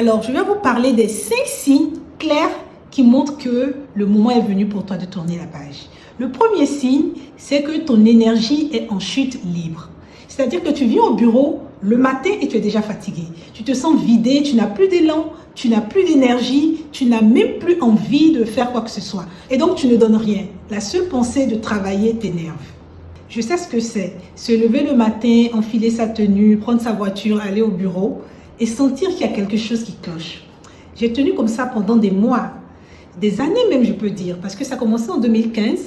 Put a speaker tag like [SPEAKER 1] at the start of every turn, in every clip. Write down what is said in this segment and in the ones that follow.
[SPEAKER 1] Alors, je vais vous parler des 5 signes clairs qui montrent que le moment est venu pour toi de tourner la page. Le premier signe, c'est que ton énergie est en chute libre. C'est-à-dire que tu viens au bureau le matin et tu es déjà fatigué. Tu te sens vidé, tu n'as plus d'élan, tu n'as plus d'énergie, tu n'as même plus envie de faire quoi que ce soit. Et donc, tu ne donnes rien. La seule pensée de travailler t'énerve. Je sais ce que c'est. Se lever le matin, enfiler sa tenue, prendre sa voiture, aller au bureau et sentir qu'il y a quelque chose qui cloche. J'ai tenu comme ça pendant des mois, des années même je peux dire, parce que ça a commencé en 2015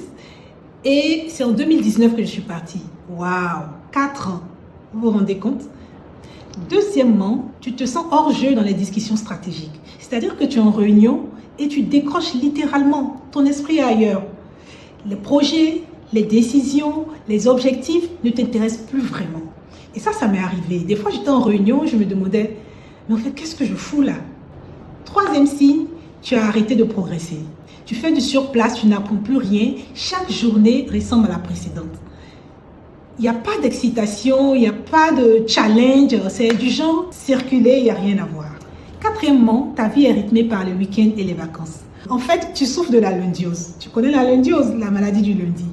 [SPEAKER 1] et c'est en 2019 que je suis partie. Waouh, 4 ans, vous vous rendez compte? Deuxièmement, tu te sens hors jeu dans les discussions stratégiques. C'est-à-dire que tu es en réunion et tu décroches littéralement, ton esprit est ailleurs. Les projets, les décisions, les objectifs ne t'intéressent plus vraiment. Et ça m'est arrivé. Des fois, j'étais en réunion, je me demandais, mais en fait, qu'est-ce que je fous là? Troisième signe, tu as arrêté de progresser. Tu fais du surplace, tu n'apprends plus rien. Chaque journée ressemble à la précédente. Il n'y a pas d'excitation, il n'y a pas de challenge. C'est du genre circuler, il n'y a rien à voir. Quatrièmement, ta vie est rythmée par les week-ends et les vacances. En fait, tu souffres de la lundiose. Tu connais la lundiose, la maladie du lundi.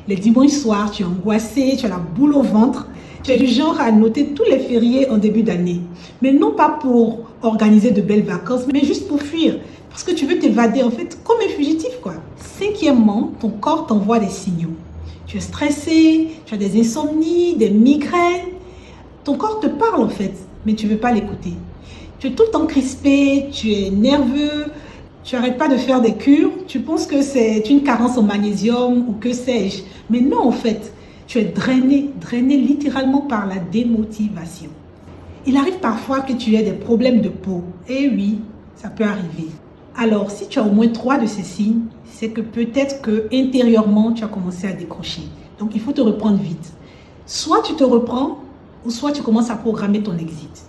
[SPEAKER 1] Les dimanches soirs, tu es angoissé, tu as la boule au ventre. Tu es du genre à noter tous les fériés en début d'année. Mais non pas pour organiser de belles vacances, mais juste pour fuir. Parce que tu veux t'évader, en fait, comme un fugitif, quoi. Cinquièmement, ton corps t'envoie des signaux. Tu es stressé, tu as des insomnies, des migraines. Ton corps te parle, en fait, mais tu ne veux pas l'écouter. Tu es tout le temps crispé, tu es nerveux, tu n'arrêtes pas de faire des cures. Tu penses que c'est une carence en magnésium ou que sais-je. Mais non, en fait. Tu es drainé littéralement par la démotivation. Il arrive parfois que tu aies des problèmes de peau. Et oui, ça peut arriver. Alors, si tu as au moins 3 de ces signes, c'est que peut-être que intérieurement, tu as commencé à décrocher. Donc, il faut te reprendre vite. Soit tu te reprends, ou soit tu commences à programmer ton exit.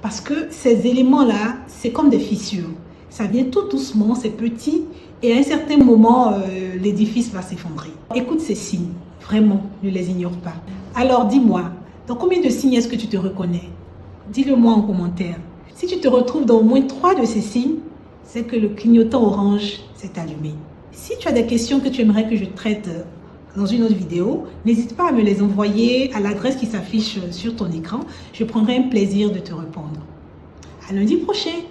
[SPEAKER 1] Parce que ces éléments-là, c'est comme des fissures. Ça vient tout doucement, c'est petit, et à un certain moment, l'édifice va s'effondrer. Écoute ces signes. Vraiment, ne les ignore pas. Alors, dis-moi, dans combien de signes est-ce que tu te reconnais? Dis-le-moi en commentaire. Si tu te retrouves dans au moins 3 de ces signes, c'est que le clignotant orange s'est allumé. Si tu as des questions que tu aimerais que je traite dans une autre vidéo, n'hésite pas à me les envoyer à l'adresse qui s'affiche sur ton écran. Je prendrai un plaisir de te répondre. À lundi prochain!